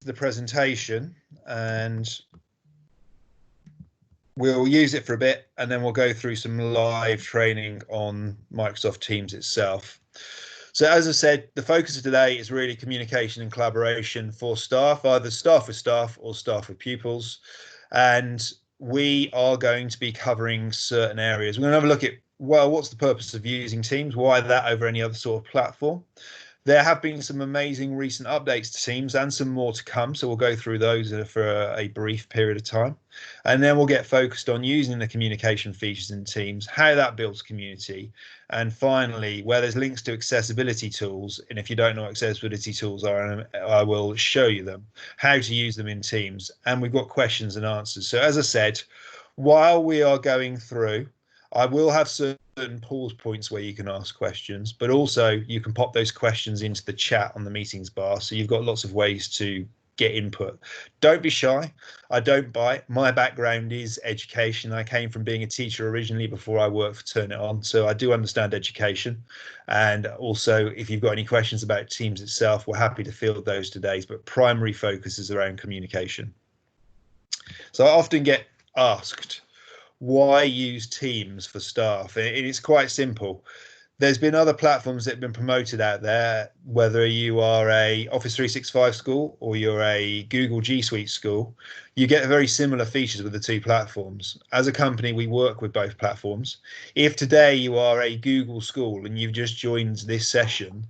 the presentation and we'll use it for a bit and then we'll go through some live training on Microsoft Teams itself. So as I said, the focus of today is really communication and collaboration for staff, either staff with staff or staff with pupils. And we are going to be covering certain areas. We're going to have a look at, well, what's the purpose of using Teams? Why that over any other sort of platform? There have been some amazing recent updates to Teams and some more to come. So we'll go through those for a brief period of time. And then we'll get focused on using the communication features in Teams, how that builds community. And finally, where there's links to accessibility tools. And if you don't know what accessibility tools are, I will show you them, how to use them in Teams. And we've got questions and answers. So as I said, while we are going through, I will have certain pause points where you can ask questions, but also you can pop those questions into the chat on the meetings bar. So you've got lots of ways to get input. Don't be shy. I don't bite. My background is education. I came from being a teacher originally before I worked for Turn It On. So I do understand education. And also, if you've got any questions about Teams itself, we're happy to field those today. But primary focus is around communication. So I often get asked, why use Teams for staff? It's quite simple. There's been other platforms that have been promoted out there, whether you are a Office 365 school or you're a Google G Suite school, you get very similar features with the two platforms. As a company, we work with both platforms. If today you are a Google school and you've just joined this session,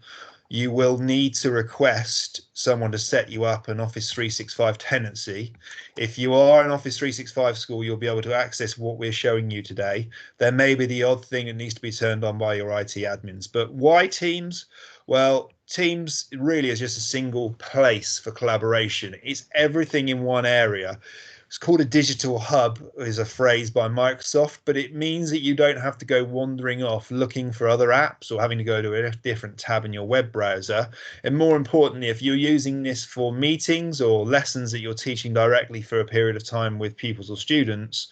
you will need to request someone to set you up an Office 365 tenancy. If you are an Office 365 school, you'll be able to access what we're showing you today. There may be the odd thing that needs to be turned on by your IT admins. But why Teams? Well, Teams really is just a single place for collaboration. It's everything in one area. It's called a digital hub, is a phrase by Microsoft, but it means that you don't have to go wandering off looking for other apps or having to go to a different tab in your web browser. And more importantly, if you're using this for meetings or lessons that you're teaching directly for a period of time with pupils or students,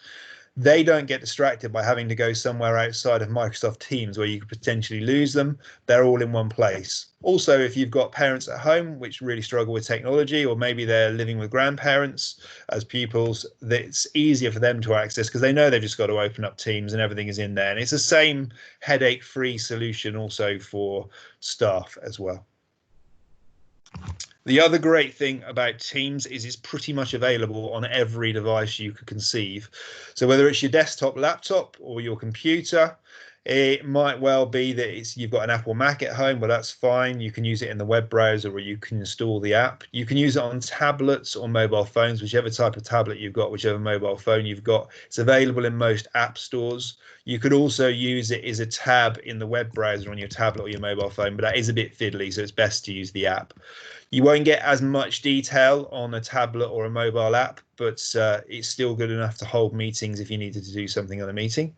they don't get distracted by having to go somewhere outside of Microsoft Teams where you could potentially lose them. They're all in one place. Also, if you've got parents at home which really struggle with technology, or maybe they're living with grandparents as pupils, it's easier for them to access because they know they've just got to open up Teams and everything is in there. And it's the same headache-free solution also for staff as well. The other great thing about Teams is it's pretty much available on every device you could conceive. So whether it's your desktop, laptop, or your computer, it might well be that you've got an Apple Mac at home, but that's fine. You can use it in the web browser or you can install the app. You can use it on tablets or mobile phones, whichever type of tablet you've got, whichever mobile phone you've got. It's available in most app stores. You could also use it as a tab in the web browser on your tablet or your mobile phone, but that is a bit fiddly, so it's best to use the app. You won't get as much detail on a tablet or a mobile app, but it's still good enough to hold meetings if you needed to do something on a meeting.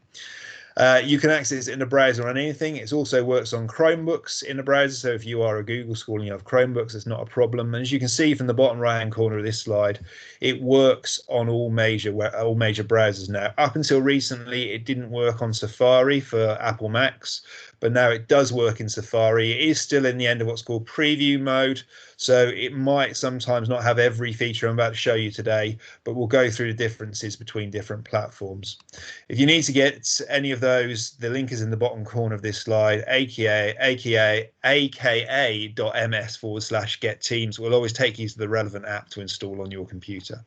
You can access it in the browser on anything. It also works on Chromebooks in the browser. So if you are a Google school and you have Chromebooks, it's not a problem. And as you can see from the bottom right-hand corner of this slide, it works on all major browsers now. Up until recently, it didn't work on Safari for Apple Macs, but now it does work in Safari. It is still in the end of what's called preview mode. So it might sometimes not have every feature I'm about to show you today, but we'll go through the differences between different platforms. If you need to get any of those, the link is in the bottom corner of this slide, aka.ms/get Teams. Will always take you to the relevant app to install on your computer.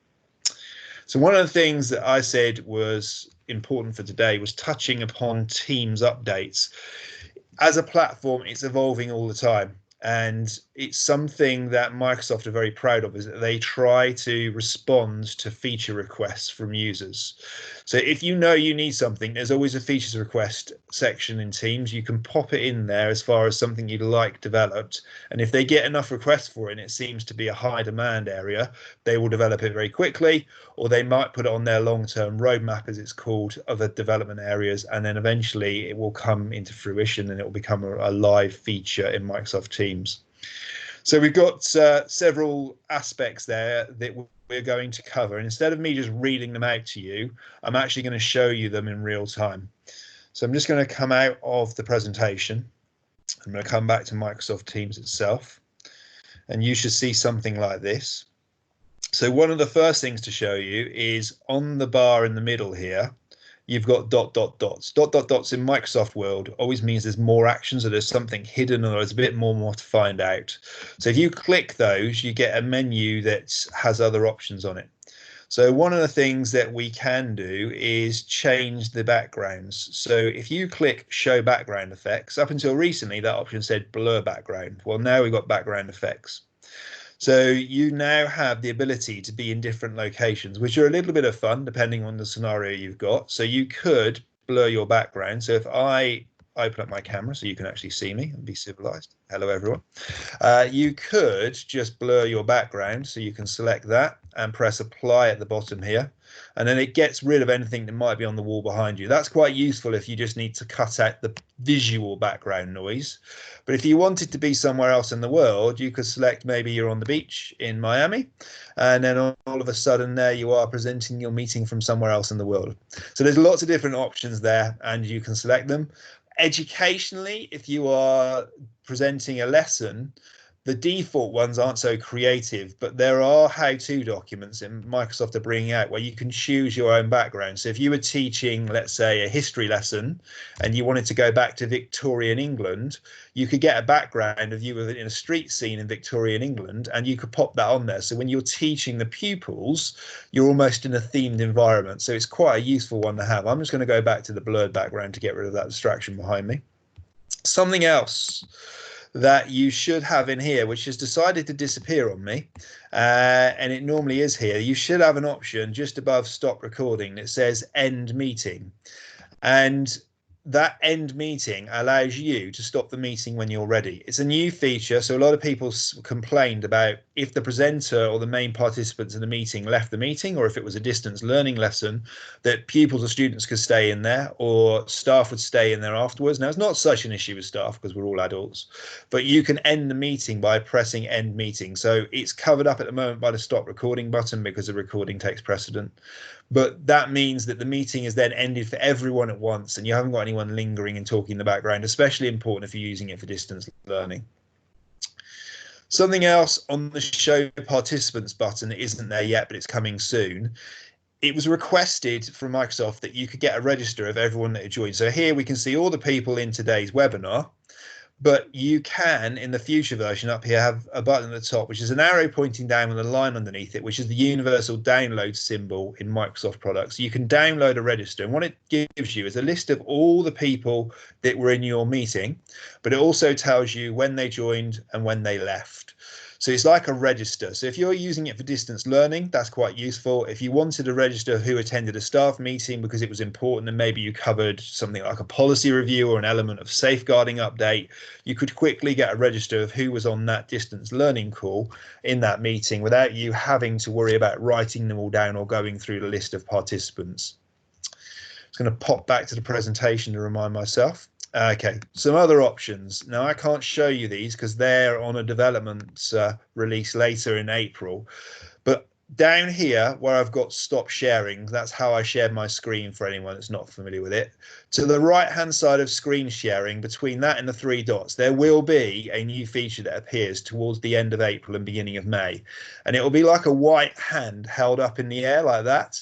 So one of the things that I said was important for today was touching upon Teams updates. As a platform, it's evolving all the time. And it's something that Microsoft are very proud of, is that they try to respond to feature requests from users. So if you know you need something, there's always a features request section in Teams. You can pop it in there as far as something you'd like developed. And if they get enough requests for it, and it seems to be a high demand area, they will develop it very quickly, or they might put it on their long-term roadmap, as it's called, of the development areas. And then eventually it will come into fruition and it will become a live feature in Microsoft Teams. So we've got several aspects there that we're going to cover. And instead of me just reading them out to you, I'm actually going to show you them in real time. So I'm just going to come out of the presentation. I'm going to come back to Microsoft Teams itself. And you should see something like this. So one of the first things to show you is on the bar in the middle here, you've got dot, dot, dots. Dot, dot, dots in Microsoft world always means there's more actions or there's something hidden or there's a bit more to find out. So if you click those, you get a menu that has other options on it. So one of the things that we can do is change the backgrounds. So if you click show background effects, up until recently, that option said blur background. Well, now we've got background effects. So you now have the ability to be in different locations, which are a little bit of fun depending on the scenario you've got. So you could blur your background. So if I open up my camera so you can actually see me and be civilized. Hello, everyone. You could just blur your background. So you can select that and press apply at the bottom here. And then it gets rid of anything that might be on the wall behind you. That's quite useful if you just need to cut out the visual background noise. But if you wanted to be somewhere else in the world, you could select maybe you're on the beach in Miami, and then all of a sudden there you are presenting your meeting from somewhere else in the world. So there's lots of different options there, and you can select them. Educationally, if you are presenting a lesson, the default ones aren't so creative, but there are how-to documents in Microsoft are bringing out where you can choose your own background. So if you were teaching, let's say, a history lesson and you wanted to go back to Victorian England, you could get a background of you in a street scene in Victorian England, and you could pop that on there. So when you're teaching the pupils, you're almost in a themed environment. So it's quite a useful one to have. I'm just going to go back to the blurred background to get rid of that distraction behind me. Something else that you should have in here, which has decided to disappear on me, and it normally is here. You should have an option just above stop recording that says end meeting, and that end meeting allows you to stop the meeting when you're ready. It's a new feature, so a lot of people complained about if the presenter or the main participants in the meeting left the meeting, or if it was a distance learning lesson, that pupils or students could stay in there, or staff would stay in there afterwards. Now, it's not such an issue with staff because we're all adults, but you can end the meeting by pressing end meeting. So it's covered up at the moment by the stop recording button because the recording takes precedent. But that means that the meeting is then ended for everyone at once, and you haven't got anyone lingering and talking in the background, especially important if you're using it for distance learning. Something else on the show participants button that isn't there yet, but it's coming soon. It was requested from Microsoft that you could get a register of everyone that had joined. So here we can see all the people in today's webinar. But you can, in the future version up here, have a button at the top, which is an arrow pointing down with a line underneath it, which is the universal download symbol in Microsoft products. You can download a register, and what it gives you is a list of all the people that were in your meeting, but it also tells you when they joined and when they left. So it's like a register. So if you're using it for distance learning, that's quite useful. If you wanted to register who attended a staff meeting because it was important and maybe you covered something like a policy review or an element of safeguarding update, you could quickly get a register of who was on that distance learning call in that meeting without you having to worry about writing them all down or going through the list of participants. I'm going to pop back to the presentation to remind myself. Okay, some other options. Now, I can't show you these because they're on a development release later in April. But down here where I've got stop sharing, that's how I shared my screen for anyone that's not familiar with it. To the right-hand side of screen sharing, between that and the three dots, there will be a new feature that appears towards the end of April and beginning of May. And it will be like a white hand held up in the air like that.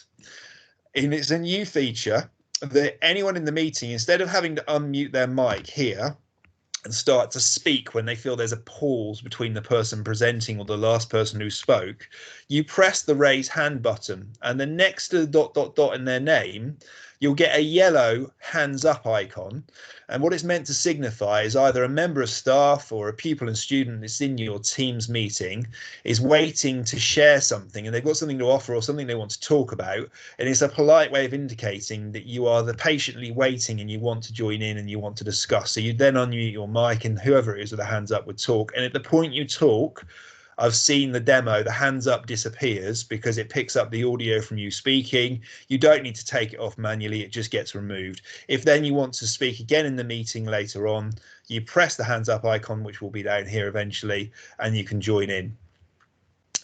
And it's a new feature that anyone in the meeting, instead of having to unmute their mic here and start to speak when they feel there's a pause between the person presenting or the last person who spoke, you press the raise hand button, and then next to the dot, dot, dot in their name, you'll get a yellow hands up icon. And what it's meant to signify is either a member of staff or a pupil and student that's in your Teams meeting is waiting to share something, and they've got something to offer or something they want to talk about. And it's a polite way of indicating that you are the patiently waiting and you want to join in and you want to discuss. So you then unmute your mic, and whoever it is with the hands up would talk. And at the point you talk, I've seen the demo, the hands up disappears because it picks up the audio from you speaking. You don't need to take it off manually, it just gets removed. If then you want to speak again in the meeting later on, you press the hands up icon, which will be down here eventually, and you can join in.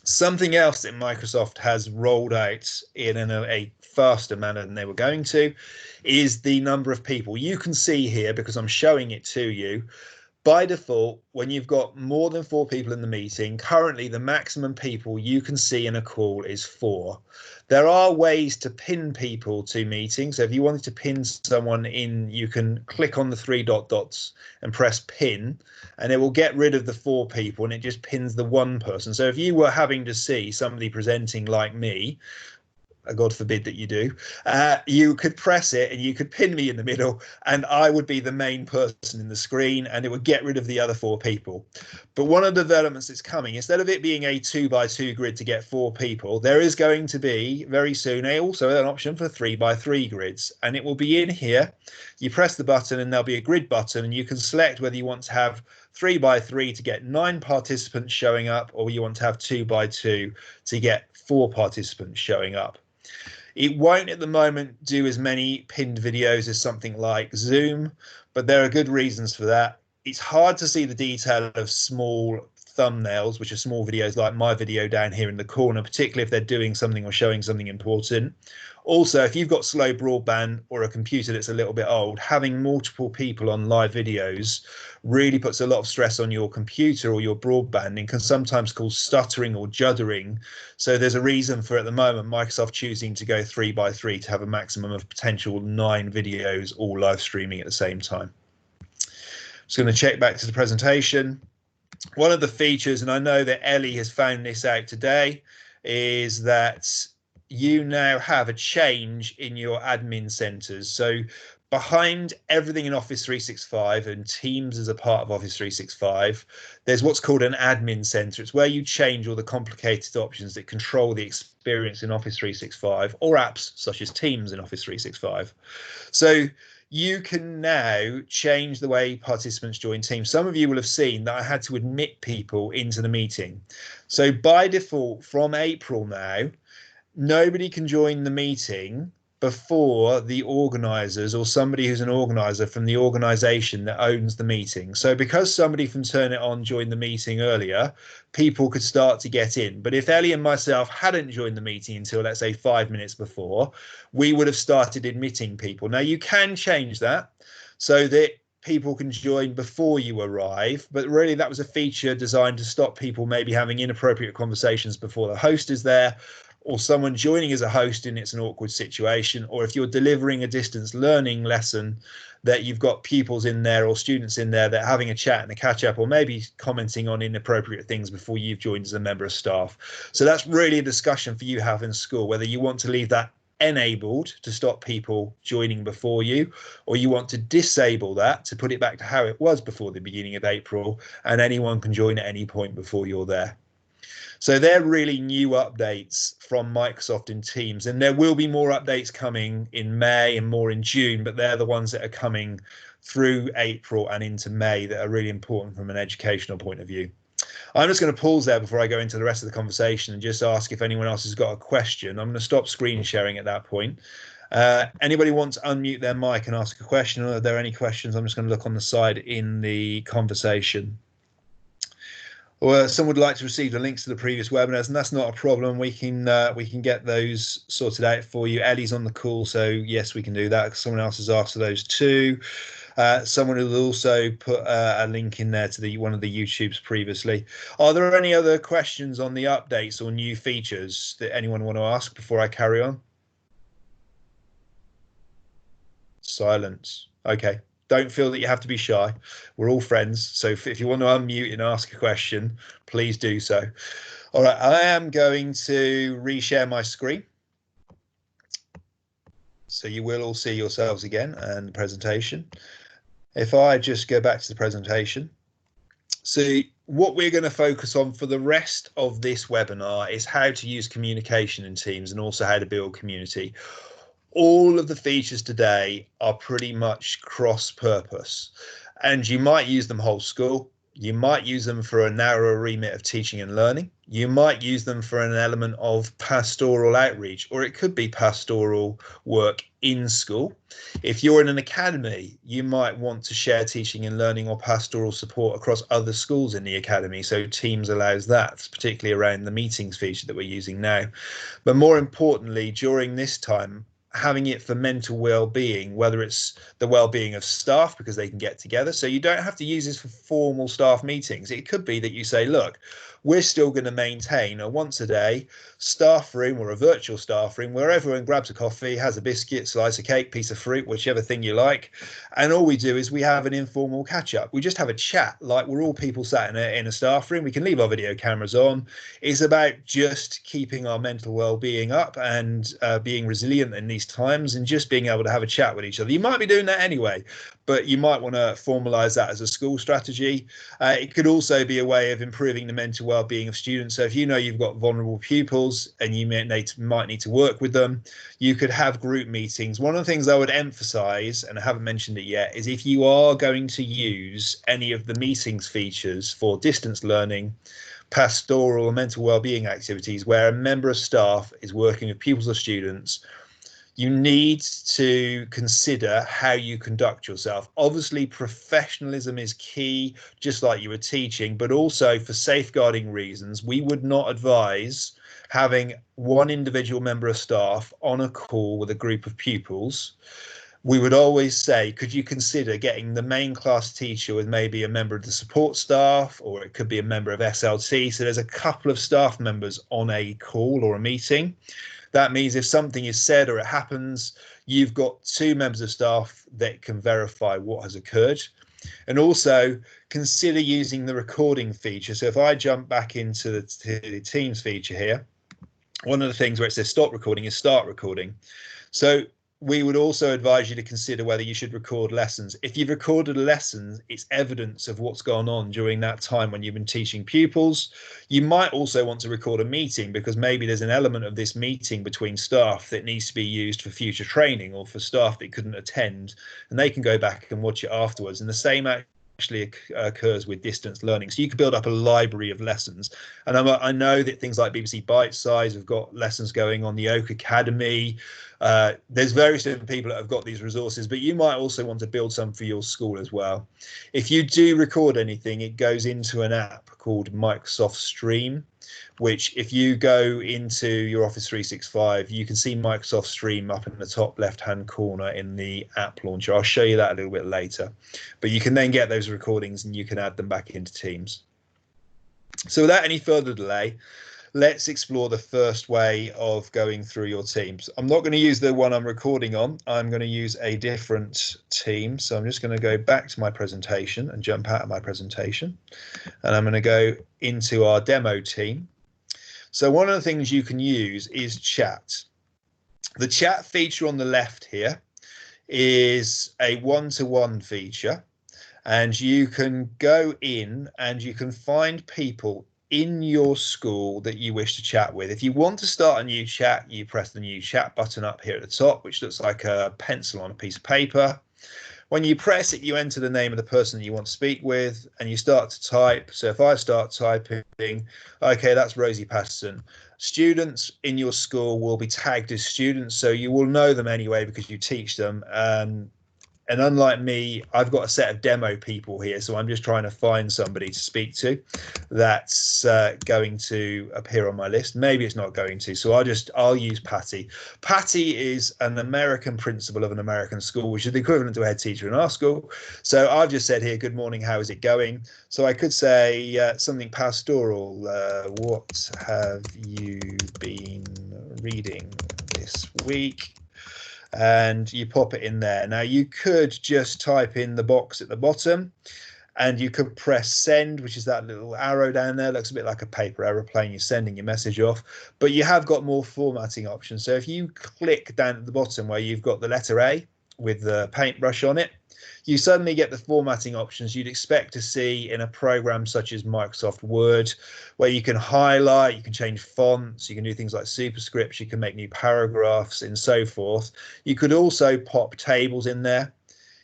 Something else that Microsoft has rolled out in a faster manner than they were going to is the number of people. You can see here, because I'm showing it to you, By default, when you've got more than 4 people in the meeting, currently the maximum people you can see in a call is 4. There are ways to pin people to meetings. So if you wanted to pin someone in, you can click on the 3 dots and press pin, and it will get rid of the 4 people and it just pins the 1 person. So if you were having to see somebody presenting like me, God forbid that you do, you could press it and you could pin me in the middle and I would be the main person in the screen and it would get rid of the other 4 people. But one of the developments that's coming, instead of it being a 2x2 grid to get 4 people, there is going to be very soon also an option for 3x3 grids, and it will be in here. You press the button and there'll be a grid button and you can select whether you want to have 3x3 to get 9 participants showing up, or you want to have 2x2 to get 4 participants showing up. It won't at the moment do as many pinned videos as something like Zoom, but there are good reasons for that. It's hard to see the detail of small thumbnails, which are small videos like my video down here in the corner, particularly if they're doing something or showing something important. Also, if you've got slow broadband or a computer that's a little bit old, having multiple people on live videos really puts a lot of stress on your computer or your broadband and can sometimes cause stuttering or juddering. So there's a reason for, at the moment, Microsoft choosing to go 3x3 to have a maximum of potential 9 videos all live streaming at the same time. Just going to check back to the presentation. One of the features, and I know that Ellie has found this out today, is that you now have a change in your admin centers. So behind everything in Office 365, and Teams as a part of Office 365, there's what's called an admin center. It's where you change all the complicated options that control the experience in Office 365 or apps such as Teams in Office 365. So you can now change the way participants join Teams. Some of you will have seen that I had to admit people into the meeting. So by default, from April now, nobody can join the meeting before the organizers or somebody who's an organizer from the organization that owns the meeting. So because somebody from Turn It On joined the meeting earlier, people could start to get in. But if Ellie and myself hadn't joined the meeting until, let's say, 5 minutes before, we would have started admitting people. Now, you can change that so that people can join before you arrive, but really that was a feature designed to stop people maybe having inappropriate conversations before the host is there, or someone joining as a host and it's an awkward situation, or if you're delivering a distance learning lesson that you've got pupils in there or students in there that are having a chat and a catch up, or maybe commenting on inappropriate things before you've joined as a member of staff. So that's really a discussion for you to have in school, whether you want to leave that enabled to stop people joining before you, or you want to disable that to put it back to how it was before the beginning of April, and anyone can join at any point before you're there. So they're really new updates from Microsoft in Teams, and there will be more updates coming in May and more in June, but they're the ones that are coming through April and into May that are really important from an educational point of view. I'm just going to pause there before I go into the rest of the conversation and just ask if anyone else has got a question. I'm going to stop screen sharing at that point. Anybody want to unmute their mic and ask a question, or are there any questions? I'm just going to look on the side in the conversation. Or someone would like to receive the links to the previous webinars, and that's not a problem. We can get those sorted out for you. Ellie's on the call, so yes, we can do that. Someone else has asked for those too. Someone will also put a link in there to one of the YouTubes previously. Are there any other questions on the updates or new features that anyone want to ask before I carry on? Silence. Okay. Don't feel that you have to be shy. We're all friends. So if you want to unmute and ask a question, please do so. All right, I am going to reshare my screen. So you will all see yourselves again and the presentation. If I just go back to the presentation. So what we're going to focus on for the rest of this webinar is how to use communication in Teams and also how to build community. All of the features today are pretty much cross-purpose, and you might use them whole school. You might use them for a narrower remit of teaching and learning. You might use them for an element of pastoral outreach, or it could be pastoral work in school. If you're in an academy, you might want to share teaching and learning or pastoral support across other schools in the academy. So Teams allows that, particularly around the meetings feature that we're using now. But more importantly, during this time, having it for mental well-being, whether it's the well-being of staff because they can get together. So you don't have to use this for formal staff meetings. It could be that you say, look, we're still going to maintain a once a day staff room or a virtual staff room where everyone grabs a coffee, has a biscuit, slice of cake, piece of fruit, whichever thing you like. And all we do is we have an informal catch up. We just have a chat like we're all people sat in a staff room. We can leave our video cameras on. It's about just keeping our mental well-being up and being resilient in these times and just being able to have a chat with each other. You might be doing that anyway, but you might want to formalize that as a school strategy. It could also be a way of improving the mental well-being of students. So if you know you've got vulnerable pupils and you might need to work with them, you could have group meetings. One of the things I would emphasize, and I haven't mentioned it yet, is if you are going to use any of the meetings features for distance learning, pastoral or mental well-being activities where a member of staff is working with pupils or students, you need to consider how you conduct yourself. Obviously, professionalism is key, just like you were teaching, but also for safeguarding reasons, we would not advise having one individual member of staff on a call with a group of pupils. We would always say, could you consider getting the main class teacher with maybe a member of the support staff, or it could be a member of SLT. So there's a couple of staff members on a call or a meeting. That means if something is said or it happens, you've got two members of staff that can verify what has occurred. And also consider using the recording feature. So if I jump back into the Teams feature here, one of the things where it says stop recording is start recording. So we would also advise you to consider whether you should record lessons. If you've recorded a lesson, it's evidence of what's gone on during that time when you've been teaching pupils. You might also want to record a meeting because maybe there's an element of this meeting between staff that needs to be used for future training or for staff that couldn't attend, and they can go back and watch it afterwards. And the same actually occurs with distance learning. So you could build up a library of lessons. And I know that things like BBC Bite Size have got lessons going on, the Oak Academy. There's various different people that have got these resources, but you might also want to build some for your school as well. If you do record anything, it goes into an app called Microsoft Stream, which if you go into your Office 365, you can see Microsoft Stream up in the top left-hand corner in the app launcher. I'll show you that a little bit later, but you can then get those recordings and you can add them back into Teams. So without any further delay, let's explore the first way of going through your Teams. I'm not going to use the one I'm recording on. I'm going to use a different team. So I'm just going to go back to my presentation and jump out of my presentation. And I'm going to go into our demo team. So one of the things you can use is chat. The chat feature on the left here is a one-to-one feature. And you can go in and you can find people in your school that you wish to chat with. If you want to start a new chat, you press the new chat button up here at the top, which looks like a pencil on a piece of paper. When you press it, you enter the name of the person that you want to speak with and you start to type. So if I start typing, okay, that's Rosie Patterson. Students in your school will be tagged as students, so you will know them anyway because you teach them. And unlike me, I've got a set of demo people here, so I'm just trying to find somebody to speak to that's going to appear on my list. Maybe it's not going to, so I'll use Patty. Patty is an American principal of an American school, which is the equivalent to a head teacher in our school. So I've just said here, good morning, how is it going? So I could say something pastoral. What have you been reading this week? And you pop it in there. Now you could just type in the box at the bottom and you could press send, which is that little arrow down there. Looks a bit like a paper aeroplane. You're sending your message off, but you have got more formatting options. So if you click down at the bottom where you've got the letter A with the paintbrush on it, you suddenly get the formatting options you'd expect to see in a program such as Microsoft Word, where you can highlight, you can change fonts, you can do things like superscripts, you can make new paragraphs and so forth. You could also pop tables in there.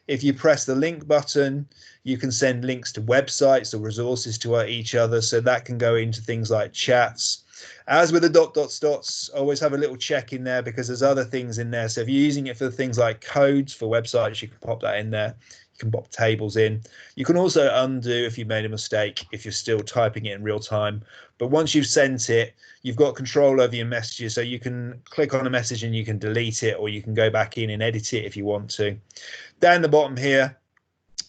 If you press the link button, you can send links to websites or resources to each other. So that can go into things like chats. As with the dots, always have a little check in there because there's other things in there. So if you're using it for things like codes for websites, you can pop that in there. You can pop tables in. You can also undo if you've made a mistake, if you're still typing it in real time. But once you've sent it, you've got control over your messages. So you can click on a message and you can delete it, or you can go back in and edit it if you want to. Down the bottom here,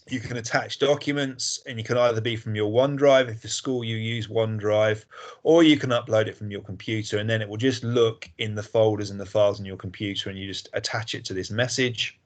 you can attach documents, and you can either be from your OneDrive, if for school you use OneDrive, or you can upload it from your computer, and then it will just look in the folders and the files on your computer, and you just attach it to this message.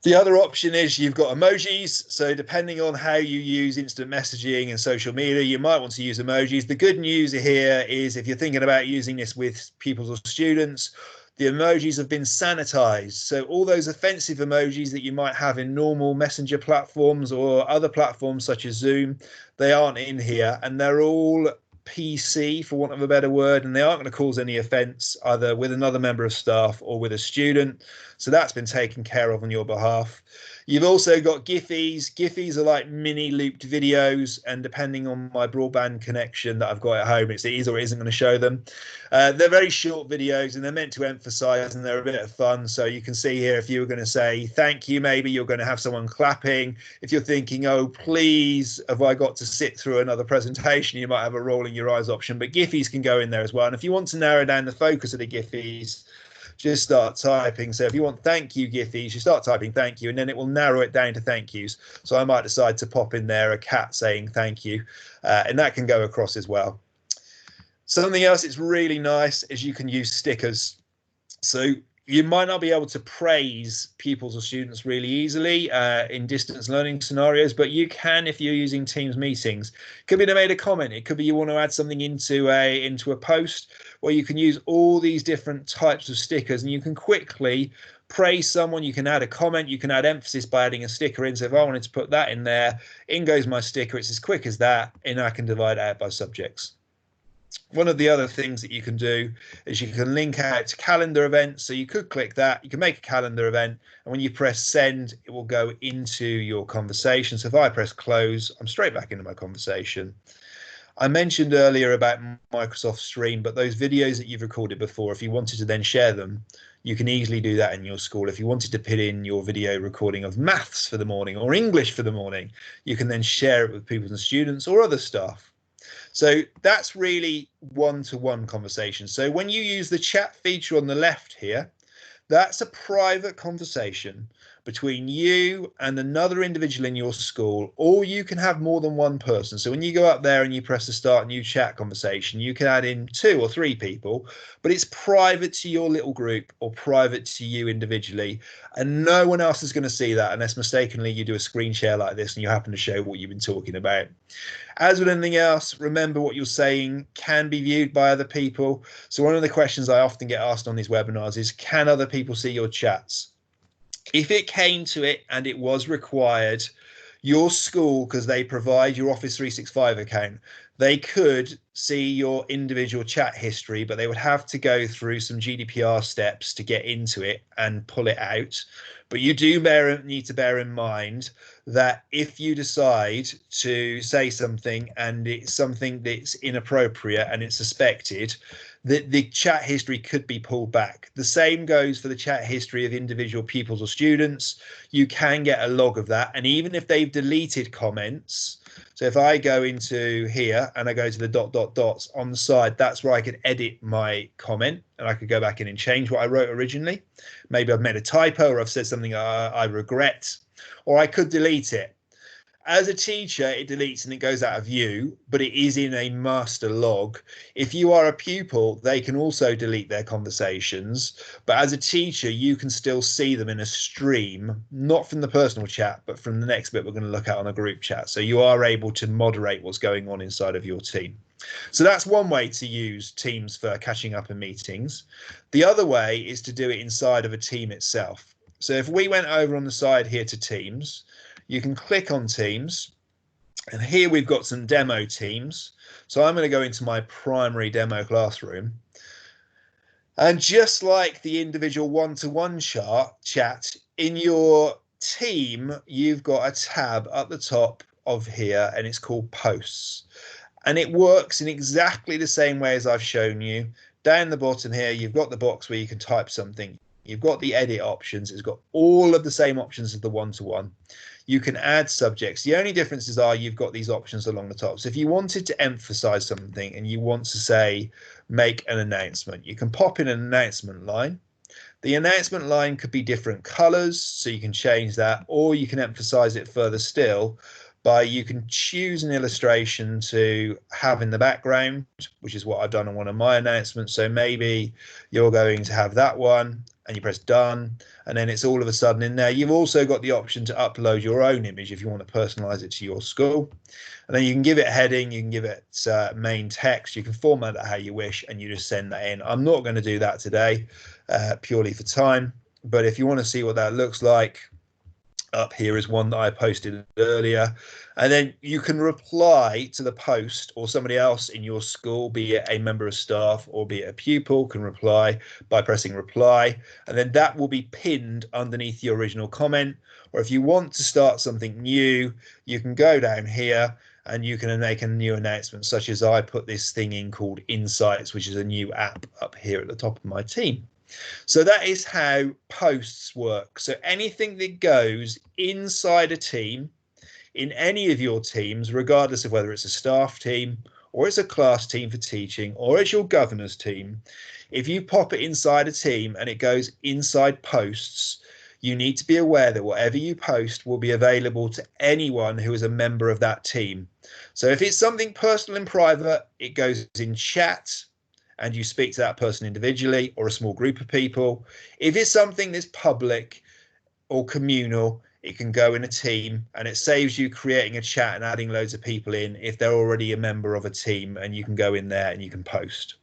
The other option is you've got emojis. So depending on how you use instant messaging and social media, you might want to use emojis. The good news here is if you're thinking about using this with pupils or students, the emojis have been sanitized. So all those offensive emojis that you might have in normal messenger platforms or other platforms such as Zoom, they aren't in here, and they're all PC, for want of a better word, and they aren't going to cause any offence either with another member of staff or with a student. So that's been taken care of on your behalf. You've also got Giphies. Giphies are like mini looped videos, and depending on my broadband connection that I've got at home, it is or isn't going to show them. They're very short videos, and they're meant to emphasize, and they're a bit of fun. So you can see here, if you were going to say thank you, maybe you're going to have someone clapping. If you're thinking, oh, please, have I got to sit through another presentation, you might have a rolling your eyes option, but Giphies can go in there as well. And if you want to narrow down the focus of the Giphies, just start typing. So if you want thank you Giphies, you start typing thank you, and then it will narrow it down to thank yous. So I might decide to pop in there a cat saying thank you, and that can go across as well. Something else that's really nice is you can use stickers. So you might not be able to praise pupils or students really easily in distance learning scenarios, but you can if you're using Teams meetings. It could be they made a comment. It could be you want to add something into a post, where you can use all these different types of stickers, and you can quickly praise someone. You can add a comment. You can add emphasis by adding a sticker in. So if I wanted to put that in there, in goes my sticker. It's as quick as that, and I can divide it out by subjects. One of the other things that you can do is you can link out to calendar events. So you could click that, you can make a calendar event, and when you press send, it will go into your conversation. So if I press close, I'm straight back into my conversation. I mentioned earlier about Microsoft Stream, but those videos that you've recorded before, if you wanted to then share them, you can easily do that in your school. If you wanted to put in your video recording of maths for the morning or English for the morning, you can then share it with pupils and students or other staff. So that's really one-to-one conversation. So when you use the chat feature on the left here, that's a private conversation between you and another individual in your school, or you can have more than one person. So when you go up there and you press the start new chat conversation, you can add in 2 or 3 people, but it's private to your little group or private to you individually, and no one else is going to see that unless mistakenly you do a screen share like this and you happen to show what you've been talking about. As with anything else, remember what you're saying can be viewed by other people. So one of the questions I often get asked on these webinars is, can other people see your chats? If it came to it and it was required, your school, because they provide your Office 365 account, they could see your individual chat history, but they would have to go through some GDPR steps to get into it and pull it out. But you do need to bear in mind that if you decide to say something and it's something that's inappropriate and it's suspected, that the chat history could be pulled back. The same goes for the chat history of individual pupils or students. You can get a log of that. And even if they've deleted comments, so if I go into here and I go to the dots on the side, that's where I could edit my comment, and I could go back in and change what I wrote originally. Maybe I've made a typo or I've said something I regret, or I could delete it. As a teacher, it deletes and it goes out of view, but it is in a master log. If you are a pupil, they can also delete their conversations, but as a teacher, you can still see them in a stream, not from the personal chat, but from the next bit we're going to look at on a group chat. So you are able to moderate what's going on inside of your team. So that's one way to use Teams for catching up in meetings. The other way is to do it inside of a team itself. So if we went over on the side here to Teams, you can click on Teams, and here we've got some demo teams. So I'm going to go into my primary demo classroom, and just like the individual one-to-one chat, in your team, you've got a tab at the top of here, and it's called Posts. And it works in exactly the same way as I've shown you. Down the bottom here, you've got the box where you can type something. You've got the edit options. It's got all of the same options as the one-to-one. You can add subjects. The only differences are you've got these options along the top. So if you wanted to emphasize something and you want to say, make an announcement, you can pop in an announcement line. The announcement line could be different colors, so you can change that, or you can emphasize it further still by you can choose an illustration to have in the background, which is what I've done on one of my announcements. So maybe you're going to have that one and you press done, and then it's all of a sudden in there. You've also got the option to upload your own image if you want to personalize it to your school. And then you can give it a heading, you can give it main text, you can format it how you wish, and you just send that in. I'm not going to do that today purely for time, but if you want to see what that looks like, up here is one that I posted earlier, and then you can reply to the post, or somebody else in your school, be it a member of staff or be it a pupil, can reply by pressing reply, and then that will be pinned underneath the original comment. Or if you want to start something new, you can go down here and you can make a new announcement, such as I put this thing in called Insights, which is a new app up here at the top of my team. So that is how posts work. So anything that goes inside a team, in any of your teams, regardless of whether it's a staff team or it's a class team for teaching or it's your governor's team, if you pop it inside a team and it goes inside posts, you need to be aware that whatever you post will be available to anyone who is a member of that team. So if it's something personal and private, it goes in chat and you speak to that person individually or a small group of people. If it's something that's public or communal, it can go in a team, and it saves you creating a chat and adding loads of people in if they're already a member of a team, and you can go in there and you can post.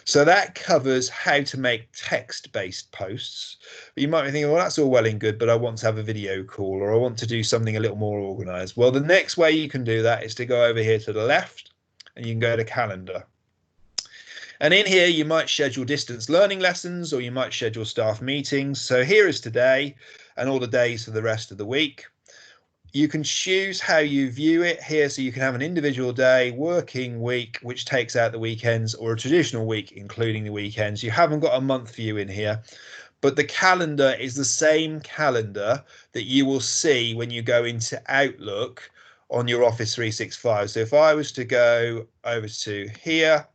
So that covers how to make text-based posts. But you might be thinking, well, that's all well and good, but I want to have a video call, or I want to do something a little more organized. Well, the next way you can do that is to go over here to the left, and you can go to calendar. And in here, you might schedule distance learning lessons, or you might schedule staff meetings. So here is today and all the days for the rest of the week. You can choose how you view it here. So you can have an individual day, working week, which takes out the weekends, or a traditional week, including the weekends. You haven't got a month view in here, but the calendar is the same calendar that you will see when you go into Outlook on your Office 365. So if I was to go over to here,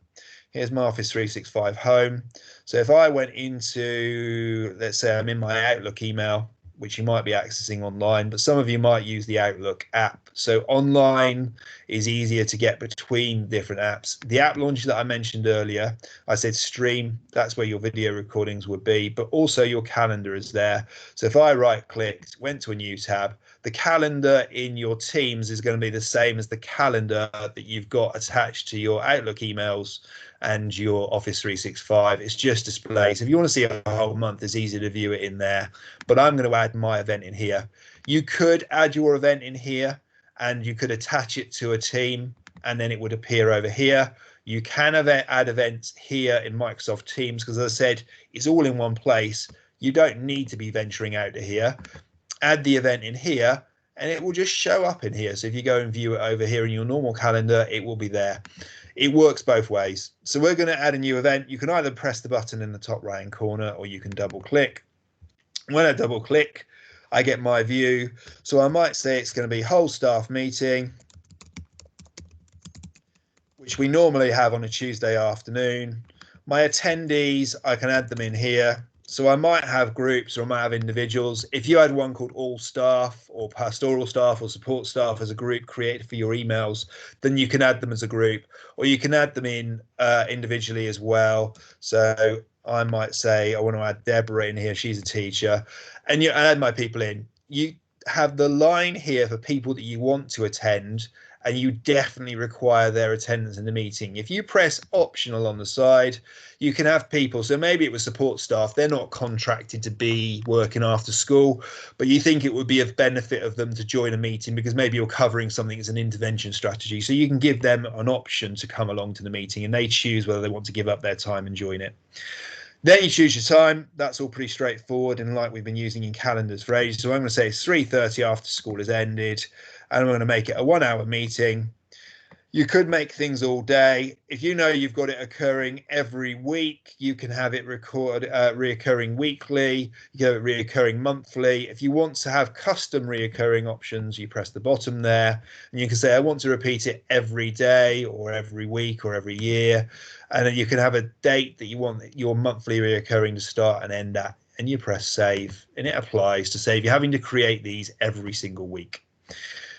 here's my Office 365 home. So if I went into, let's say I'm in my Outlook email, which you might be accessing online, but some of you might use the Outlook app. So online is easier to get between different apps. The app launcher that I mentioned earlier, I said stream, that's where your video recordings would be, but also your calendar is there. So if I right clicked, went to a new tab, the calendar in your Teams is going to be the same as the calendar that you've got attached to your Outlook emails and your Office 365. It's just displays. If you want to see a whole month, it's easy to view it in there, but I'm going to add my event in here. You could add your event in here and you could attach it to a team and then it would appear over here. You can add events here in Microsoft Teams because, as I said, it's all in one place. You don't need to be venturing out to here. Add the event in here and it will just show up in here. So if you go and view it over here in your normal calendar, it will be there. It works both ways. So we're going to add a new event. You can either press the button in the top right hand corner or you can double click. When I double click, I get my view. So I might say it's going to be whole staff meeting, which we normally have on a Tuesday afternoon. My attendees, I can add them in here. So I might have groups or I might have individuals. If you had one called all staff or pastoral staff or support staff as a group created for your emails, then you can add them as a group, or you can add them in individually as well. So I might say I want to add Deborah in here. She's a teacher, and you add my people in. You have the line here for people that you want to attend, and you definitely require their attendance in the meeting. If you press optional on the side, you can have people. So maybe it was support staff. They're not contracted to be working after school, but you think it would be of benefit of them to join a meeting because maybe you're covering something as an intervention strategy. So you can give them an option to come along to the meeting and they choose whether they want to give up their time and join it. Then you choose your time. That's all pretty straightforward and like we've been using in calendars for ages. So I'm going to say it's 3:30 after school has ended, and I'm going to make it a 1 hour meeting. You could make things all day. If you know you've got it occurring every week, you can have it reoccurring weekly. You can have it reoccurring monthly. If you want to have custom reoccurring options, you press the bottom there, and you can say, I want to repeat it every day or every week or every year. And then you can have a date that you want your monthly reoccurring to start and end at, and you press save, and it applies to save. You're having to create these every single week.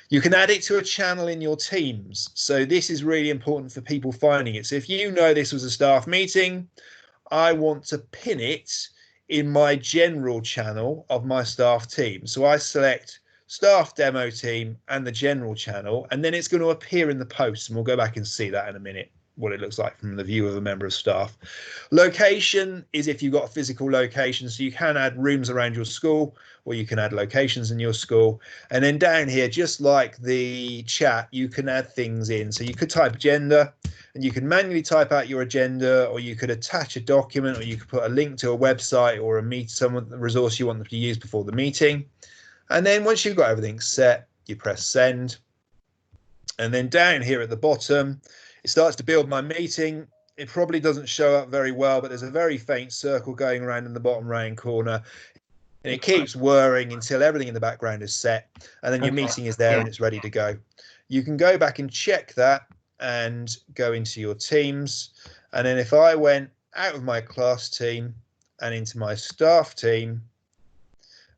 You can add it to a channel in your Teams. So this is really important for people finding it. So if you know this was a staff meeting, I want to pin it in my general channel of my staff team. So I select staff demo team and the general channel, and then it's going to appear in the post, and we'll go back and see that in a minute, what it looks like from the view of a member of staff. Location is if you've got a physical location, so you can add rooms around your school, or you can add locations in your school. And then down here, just like the chat, you can add things in. So you could type agenda, and you can manually type out your agenda, or you could attach a document, or you could put a link to a website or a resource you want them to use before the meeting. And then once you've got everything set, you press send. And then down here at the bottom, it starts to build my meeting. It probably doesn't show up very well, but there's a very faint circle going around in the bottom right corner. And it keeps whirring until everything in the background is set. And then your meeting is there and it's ready to go. You can go back and check that and go into your teams. And then if I went out of my class team and into my staff team,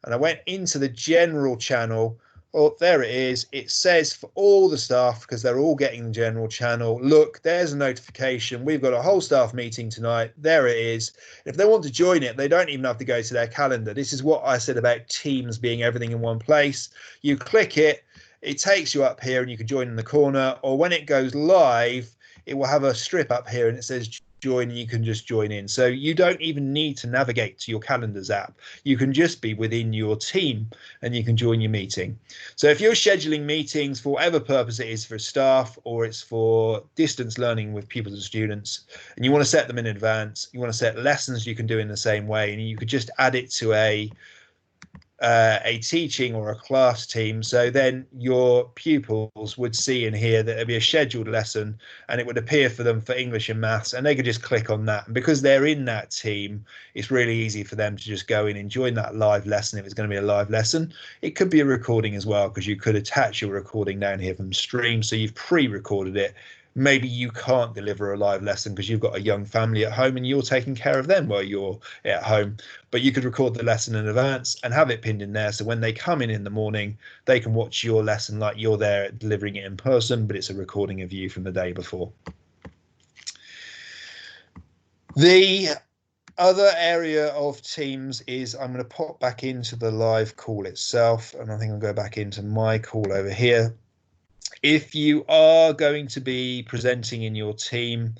and I went into the general channel, oh, there it is. It says for all the staff, because they're all getting the general channel, look, there's a notification. We've got a whole staff meeting tonight. There it is. If they want to join it, they don't even have to go to their calendar. This is what I said about Teams being everything in one place. You click it, it takes you up here, and you can join in the corner. Or when it goes live, it will have a strip up here, and it says join, and you can just join in. So you don't even need to navigate to your calendars app. You can just be within your team and you can join your meeting. So if you're scheduling meetings for whatever purpose it is, for staff or it's for distance learning with pupils and students, and you want to set them in advance, you want to set lessons you can do in the same way, and you could just add it to a teaching or a class team, so then your pupils would see in here that there'd be a scheduled lesson and it would appear for them for English and maths, and they could just click on that, and because they're in that team, it's really easy for them to just go in and join that live lesson. If it's going to be a live lesson, it could be a recording as well, because you could attach your recording down here from stream, so you've pre-recorded it. Maybe you can't deliver a live lesson because you've got a young family at home and you're taking care of them while you're at home, but you could record the lesson in advance and have it pinned in there, so when they come in the morning, they can watch your lesson like you're there delivering it in person, but it's a recording of you from the day before. The other area of Teams is, I'm going to pop back into the live call itself, and I think I'll go back into my call over here. If you are going to be presenting in your team,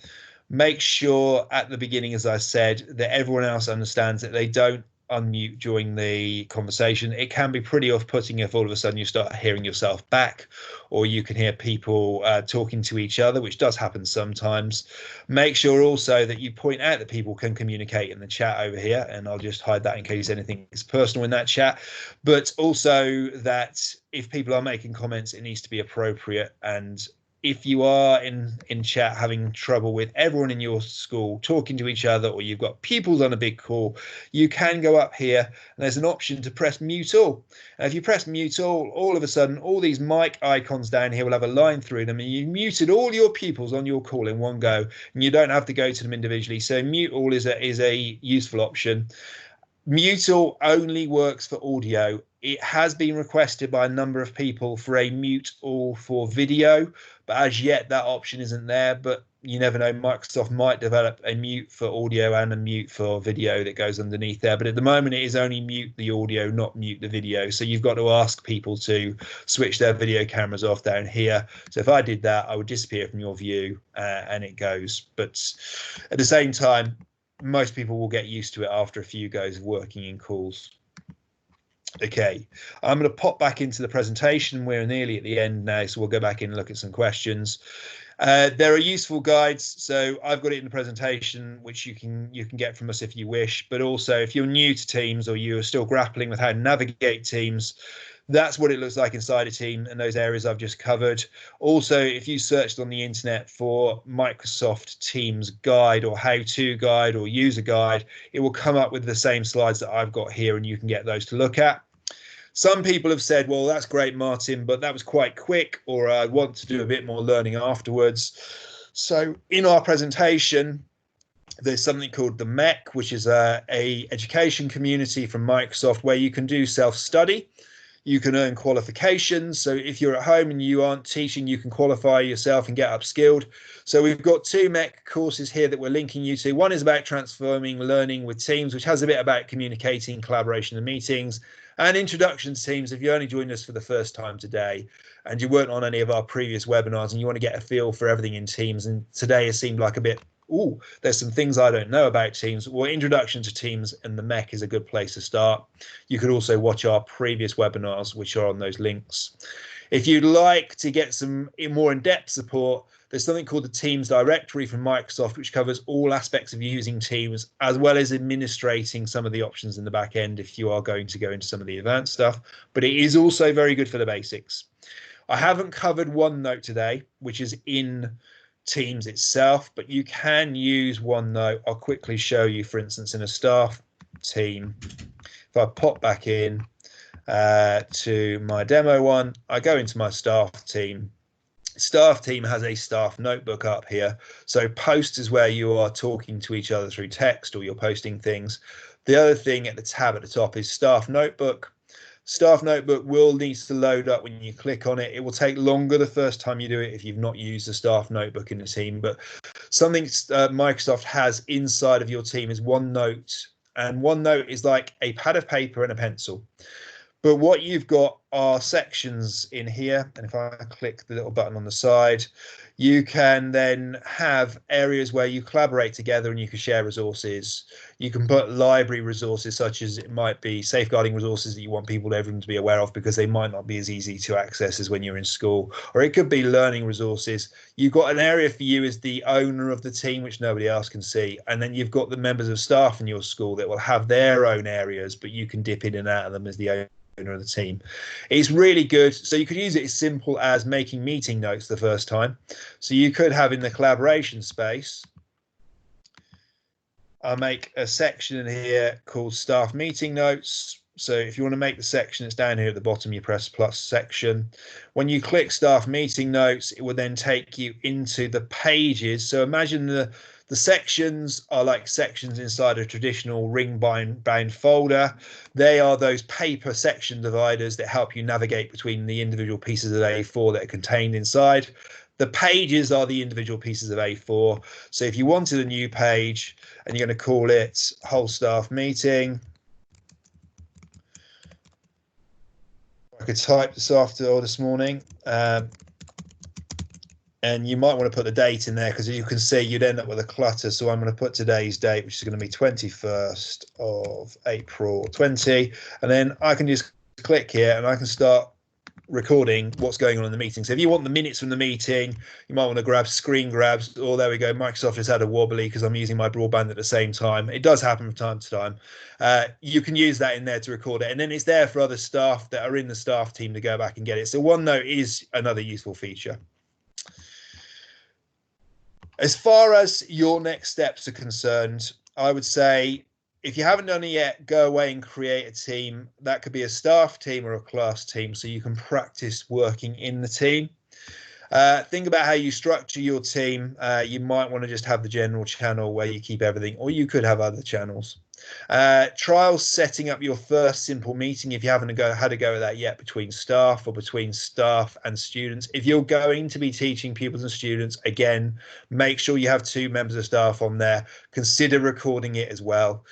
make sure at the beginning, as I said, that everyone else understands that they don't unmute during the conversation. It can be pretty off-putting if all of a sudden you start hearing yourself back, or you can hear people talking to each other, which does happen sometimes. Make sure also that you point out that people can communicate in the chat over here, and I'll just hide that in case anything is personal in that chat, but also that if people are making comments, it needs to be appropriate. And if you are in chat having trouble with everyone in your school talking to each other, or you've got pupils on a big call, you can go up here and there's an option to press mute all. And if you press mute all of a sudden, all these mic icons down here will have a line through them, and you muted all your pupils on your call in one go, and you don't have to go to them individually. So mute all is a useful option. Mute all only works for audio. It has been requested by a number of people for a mute all for video, but as yet that option isn't there. But you never know, Microsoft might develop a mute for audio and a mute for video that goes underneath there. But at the moment it is only mute the audio, not mute the video. So you've got to ask people to switch their video cameras off down here. So if I did that, I would disappear from your view and it goes. But at the same time, most people will get used to it after a few goes of working in calls. Okay, I'm going to pop back into the presentation. We're nearly at the end now, so we'll go back in and look at some questions. There are useful guides, so I've got it in the presentation, which you can get from us if you wish. But also, if you're new to Teams or you're still grappling with how to navigate Teams, That's what it looks like inside a team and those areas I've just covered. Also, if you searched on the internet for Microsoft Teams guide or how-to guide or user guide, it will come up with the same slides that I've got here, and you can get those to look at. Some people have said, well, that's great, Martin, but that was quite quick, or I want to do a bit more learning afterwards. So in our presentation, there's something called the MEC, which is a education community from Microsoft where you can do self-study. You can earn qualifications. So if you're at home and you aren't teaching, you can qualify yourself and get upskilled. So we've got 2 MEC courses here that we're linking you to. One is about transforming learning with teams, which has a bit about communicating, collaboration and meetings, and introduction to teams. If you only joined us for the first time today and you weren't on any of our previous webinars and you want to get a feel for everything in Teams, and today has seemed like a bit, oh, there's some things I don't know about Teams. Well, introduction to Teams and the MEC is a good place to start. You could also watch our previous webinars, which are on those links. If you'd like to get some more in-depth support, there's something called the Teams directory from Microsoft, which covers all aspects of using Teams, as well as administrating some of the options in the back end if you are going to go into some of the advanced stuff. But it is also very good for the basics. I haven't covered OneNote today, which is in Teams itself, but you can use OneNote. I'll quickly show you, for instance, in a staff team. If I pop back in to my demo one, I go into my staff team. Staff team has a staff notebook up here. So post is where you are talking to each other through text or you're posting things. The other thing at the tab at the top is staff notebook. Staff notebook will need to load up when you click on it. It will take longer the first time you do it if you've not used the staff notebook in the team, but something Microsoft has inside of your team is OneNote, and OneNote is like a pad of paper and a pencil. But what you've got are sections in here, and if I click the little button on the side, you can then have areas where you collaborate together and you can share resources. You can put library resources, such as it might be safeguarding resources that you want everyone to be aware of because they might not be as easy to access as when you're in school, or it could be learning resources. You've got an area for you as the owner of the team, which nobody else can see, and then you've got the members of staff in your school that will have their own areas, but you can dip in and out of them as the owner of the team. It's really good. So you could use it as simple as making meeting notes the first time. So you could have in the collaboration space, I'll make a section in here called staff meeting notes. So if you want to make the section, it's down here at the bottom, you press plus section. When you click staff meeting notes, it will then take you into the pages. So imagine the sections are like sections inside a traditional ring bound folder. They are those paper section dividers that help you navigate between the individual pieces of A4 that are contained inside. The pages are the individual pieces of A4. So if you wanted a new page and you're going to call it whole staff meeting, I could type this after or this morning. And you might want to put the date in there because you can see you'd end up with a clutter. So I'm going to put today's date, which is going to be 21st of April 20. And then I can just click here and I can start recording what's going on in the meeting. So if you want the minutes from the meeting, you might want to grab screen grabs. Oh, there we go. Microsoft has had a wobbly because I'm using my broadband at the same time. It does happen from time to time. You can use that in there to record it. And then it's there for other staff that are in the staff team to go back and get it. So OneNote is another useful feature. As far as your next steps are concerned, I would say if you haven't done it yet, go away and create a team. That could be a staff team or a class team so you can practice working in the team. Think about how you structure your team. You might want to just have the general channel where you keep everything, or you could have other channels. Trial setting up your first simple meeting if you haven't had a go at that yet between staff or between staff and students. If you're going to be teaching pupils and students, again, make sure you have 2 members of staff on there. Consider recording it as well.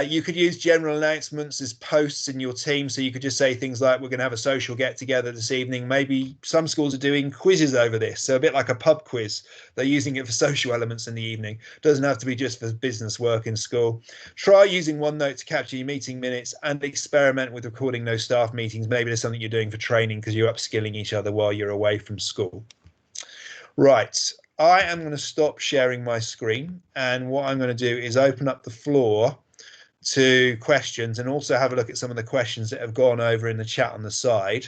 You could use general announcements as posts in your team. So you could just say things like, we're going to have a social get together this evening. Maybe some schools are doing quizzes over this. So a bit like a pub quiz. They're using it for social elements in the evening. Doesn't have to be just for business work in school. Try using OneNote to capture your meeting minutes and experiment with recording those staff meetings. Maybe there's something you're doing for training because you're upskilling each other while you're away from school. Right. I am going to stop sharing my screen. And what I'm going to do is open up the floor to questions and also have a look at some of the questions that have gone over in the chat on the side.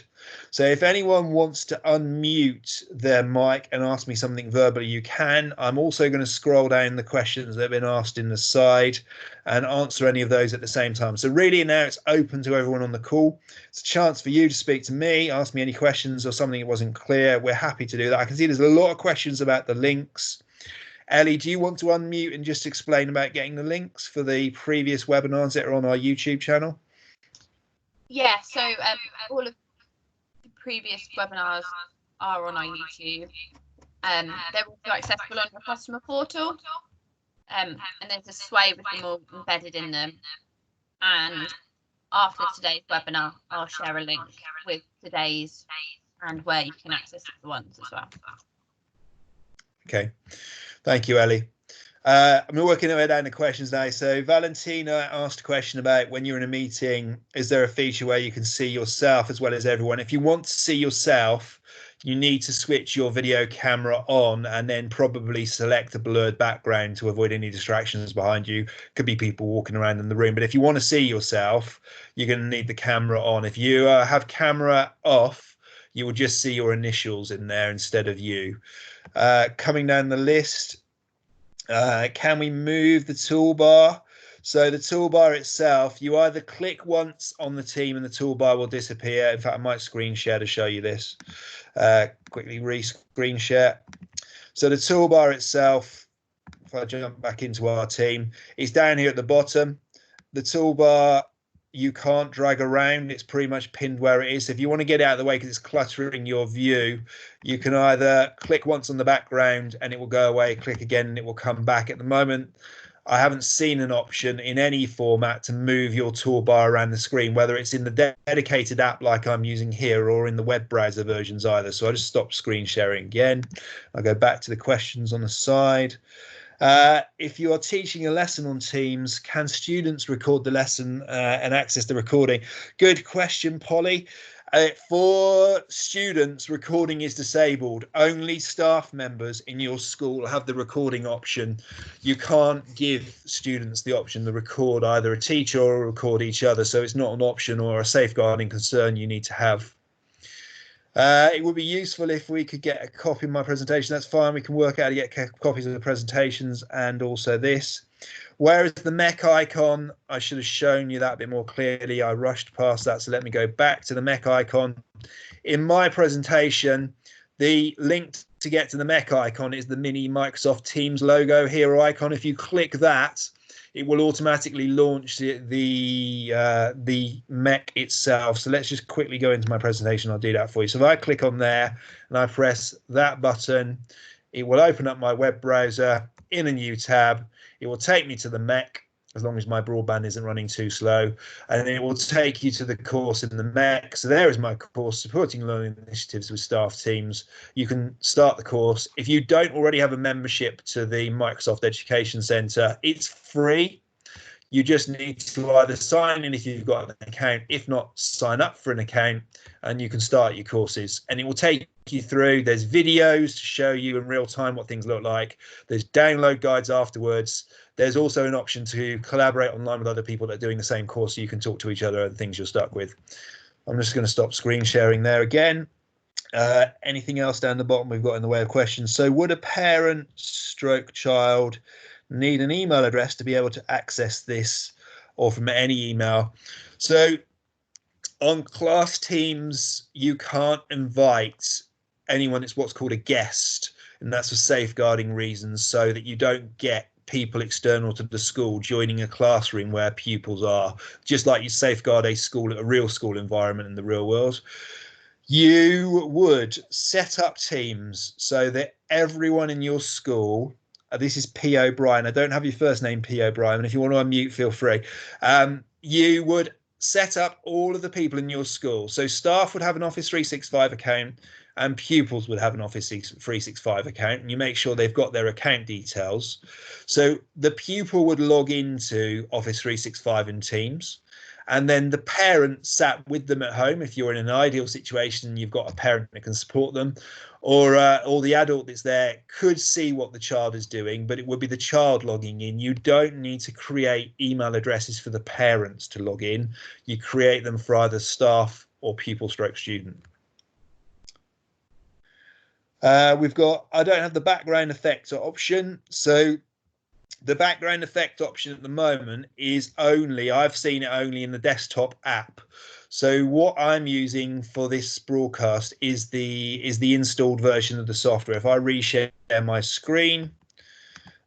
So if anyone wants to unmute their mic and ask me something verbally, you can. I'm also going to scroll down the questions that have been asked in the side and answer any of those at the same time. So really now it's open to everyone on the call. It's a chance for you to speak to me, ask me any questions or something that wasn't clear. We're happy to do that. I can see there's a lot of questions about the links. Ellie, do you want to unmute and just explain about getting the links for the previous webinars that are on our YouTube channel? Yeah, so all of the previous webinars are on our YouTube. They're also accessible on the customer portal. And there's a sway with them all embedded in them. And after today's webinar, I'll share a link with today's and where you can access the ones as well. Okay, thank you, Ellie. I'm working our way down the questions now. So Valentina asked a question about when you're in a meeting, is there a feature where you can see yourself as well as everyone? If you want to see yourself, you need to switch your video camera on and then probably select a blurred background to avoid any distractions behind you. Could be people walking around in the room. But if you want to see yourself, you're going to need the camera on. If you have camera off, you will just see your initials in there instead of you. Coming down the list, can we move the toolbar? So the toolbar itself, you either click once on the team and the toolbar will disappear. In fact, I might screen share to show you this. Quickly re-screen share. So the toolbar itself, if I jump back into our team, it's down here at the bottom. The toolbar, you can't drag around. It's pretty much pinned where it is. If you want to get it out of the way because it's cluttering your view, you can either click once on the background and it will go away, click again and it will come back. At the moment, I haven't seen an option in any format to move your toolbar around the screen, whether it's in the dedicated app like I'm using here or in the web browser versions either. So I just stop screen sharing again. I'll go back to the questions on the side. If you are teaching a lesson on Teams, can students record the lesson and access the recording? Good question, Polly. For students, recording is disabled. Only staff members in your school have the recording option. You can't give students the option to record either a teacher or record each other. So it's not an option or a safeguarding concern you need to have. It would be useful if we could get a copy of my presentation. That's fine. We can work out how to get copies of the presentations and also this. Where is the mech icon? I should have shown you that a bit more clearly. I rushed past that, so let me go back to the mech icon. In my presentation, the link to get to the mech icon is the mini Microsoft Teams logo hero icon. If you click that, it will automatically launch the mech itself. So let's just quickly go into my presentation. I'll do that for you. So if I click on there and I press that button, it will open up my web browser in a new tab. It will take me to the mech, as long as my broadband isn't running too slow, and it will take you to the course in the mech. So there is my course, Supporting Learning Initiatives with Staff Teams. You can start the course. If you don't already have a membership to the Microsoft Education Centre, it's free. You just need to either sign in if you've got an account, if not, sign up for an account, and you can start your courses. And it will take you through. There's videos to show you in real time what things look like. There's download guides afterwards. There's also an option to collaborate online with other people that are doing the same course, so you can talk to each other and things you're stuck with. I'm just going to stop screen sharing there again. Anything else down the bottom we've got in the way of questions? So would a parent stroke child need an email address to be able to access this, or from any email? So on class Teams, you can't invite anyone. It's what's called a guest, and that's for safeguarding reasons, so that you don't get people external to the school joining a classroom where pupils are, just like you safeguard a school, a real school environment in the real world. You would set up Teams so that everyone in your school, this is P. O'Brien. I don't have your first name, P. O'Brien, and if you want to unmute, feel free. You would set up all of the people in your school. So staff would have an Office 365 account and pupils would have an Office 365 account, and you make sure they've got their account details. So the pupil would log into Office 365 and Teams, and then the parent sat with them at home. If you're in an ideal situation, you've got a parent that can support them, or the adult that's there could see what the child is doing, but it would be the child logging in. You don't need to create email addresses for the parents to log in. You create them for either staff or pupil/student. We've got, I don't have the background effect option. So the background effect option at the moment is only, I've seen it only in the desktop app. So what I'm using for this broadcast is the installed version of the software. If I reshare my screen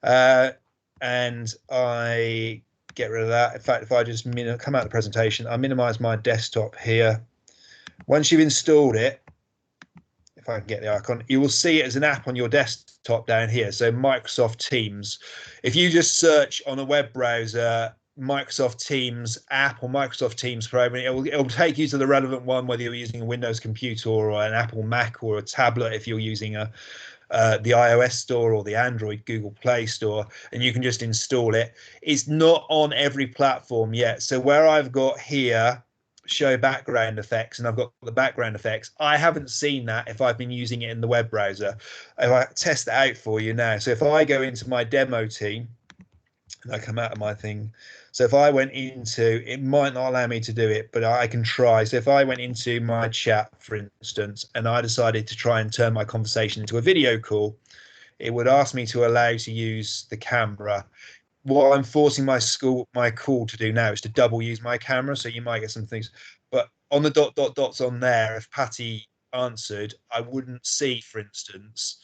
and I get rid of that, in fact, if I just come out of the presentation, I minimize my desktop here. Once you've installed it, if I can get the icon, you will see it as an app on your desktop down here. So Microsoft Teams. If you just search on a web browser Microsoft Teams app or Microsoft Teams program, it will take you to the relevant one, whether you're using a Windows computer or an Apple Mac or a tablet, if you're using the iOS store or the Android Google Play Store, and you can just install it. It's not on every platform yet. So where I've got here, show background effects, and I've got the background effects, I haven't seen that if I've been using it in the web browser. If I test it out for you now, so if I go into my demo team and I come out of my thing, so if I went into, it might not allow me to do it, but I can try. So if I went into my chat, for instance, and I decided to try and turn my conversation into a video call, it would ask me to allow to use the camera. What I'm forcing my call to do now is to double use my camera, so you might get some things. But on the dots on there, if Patty answered, I wouldn't see, for instance,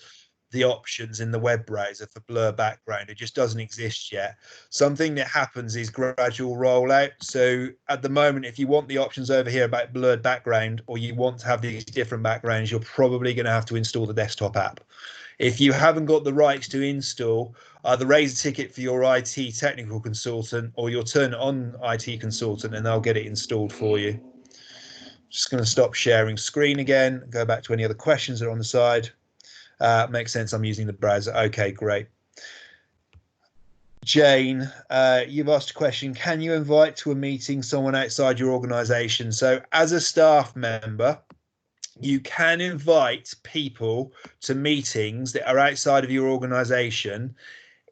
the options in the web browser for blur background. It just doesn't exist yet. Something that happens is gradual rollout. So at the moment, if you want the options over here about blurred background, or you want to have these different backgrounds, you're probably going to have to install the desktop app. If you haven't got the rights to install, either raise a ticket for your IT technical consultant, or you'll turn it on IT consultant and they'll get it installed for you. Just going to stop sharing screen again, go back to any other questions that are on the side. Makes sense, I'm using the browser. Okay, great. Jane, you've asked a question, can you invite to a meeting someone outside your organization? So as a staff member, you can invite people to meetings that are outside of your organization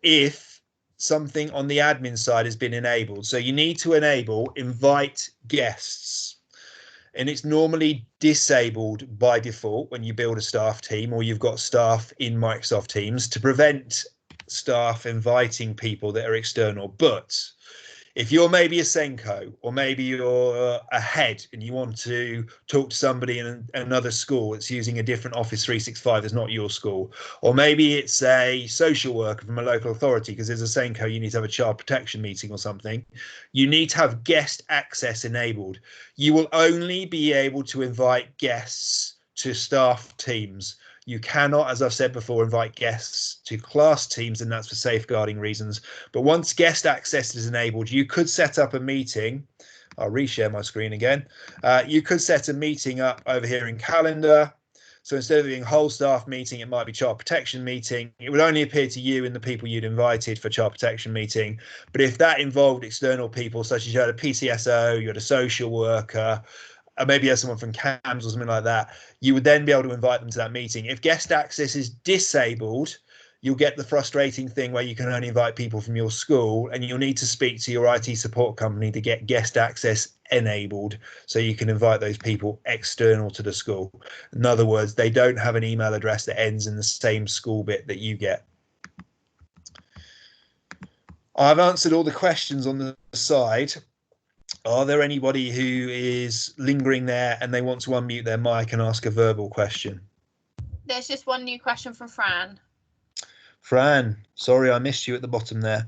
if something on the admin side has been enabled. So you need to enable invite guests, and it's normally disabled by default when you build a staff team or you've got staff in Microsoft Teams, to prevent staff inviting people that are external. But if you're maybe a Senko, or maybe you're a head and you want to talk to somebody in another school that's using a different Office 365 that's not your school, or maybe it's a social worker from a local authority, because there's a Senko, you need to have a child protection meeting or something, you need to have guest access enabled. You will only be able to invite guests to staff teams. You cannot, as I've said before, invite guests to class teams, and that's for safeguarding reasons. But once guest access is enabled, you could set up a meeting. I'll reshare my screen again. You could set a meeting up over here in calendar. So instead of being whole staff meeting, it might be child protection meeting. It would only appear to you and the people you'd invited for child protection meeting. But if that involved external people, such as you had a PCSO, you had a social worker, maybe you had someone from CAMS or something like that, you would then be able to invite them to that meeting. If guest access is disabled, you'll get the frustrating thing where you can only invite people from your school, and you'll need to speak to your IT support company to get guest access enabled, so you can invite those people external to the school. In other words, they don't have an email address that ends in the same school bit that you get. I've answered all the questions on the side. Are there anybody who is lingering there and they want to unmute their mic and ask a verbal question? There's just one new question from Fran. Fran, sorry I missed you at the bottom there.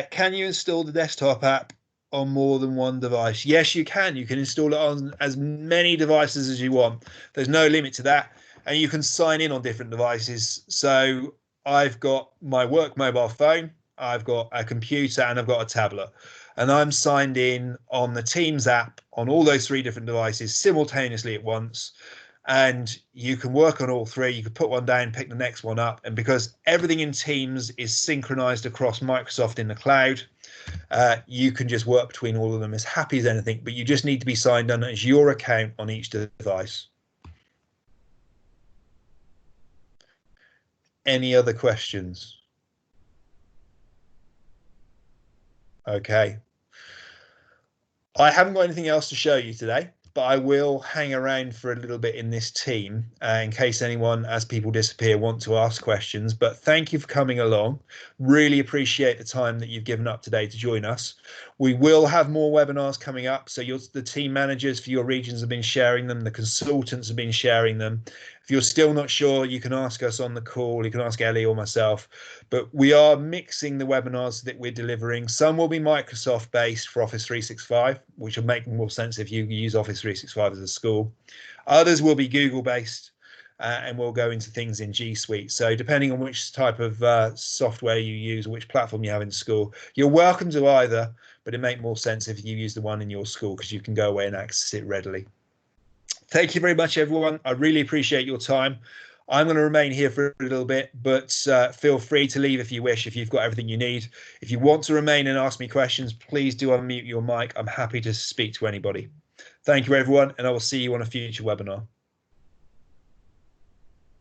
Can you install the desktop app on more than one device? Yes, you can. You can install it on as many devices as you want. There's no limit to that. And you can sign in on different devices. So I've got my work mobile phone, I've got a computer, and I've got a tablet. And I'm signed in on the Teams app on all those 3 different devices simultaneously at once. and you can work on all three. You could put one down, pick the next one up, and because everything in Teams is synchronized across Microsoft in the cloud, you can just work between all of them as happy as anything, but you just need to be signed on as your account on each device. Any other questions? Okay. I haven't got anything else to show you today, but I will hang around for a little bit in this team in case anyone, as people disappear, want to ask questions. But thank you for coming along. Really appreciate the time that you've given up today to join us. We will have more webinars coming up. So the team managers for your regions have been sharing them. The consultants have been sharing them. If you're still not sure, you can ask us on the call. You can ask Ellie or myself. But we are mixing the webinars that we're delivering. Some will be Microsoft based for Office 365, which will make more sense if you use Office 365 as a school. Others will be Google based, and we'll go into things in G Suite. So depending on which type of software you use, or which platform you have in school, you're welcome to either, but it makes more sense if you use the one in your school because you can go away and access it readily. Thank you very much, everyone. I really appreciate your time. I'm going to remain here for a little bit, but feel free to leave if you wish, if you've got everything you need. If you want to remain and ask me questions, please do unmute your mic. I'm happy to speak to anybody. Thank you, everyone, and I will see you on a future webinar.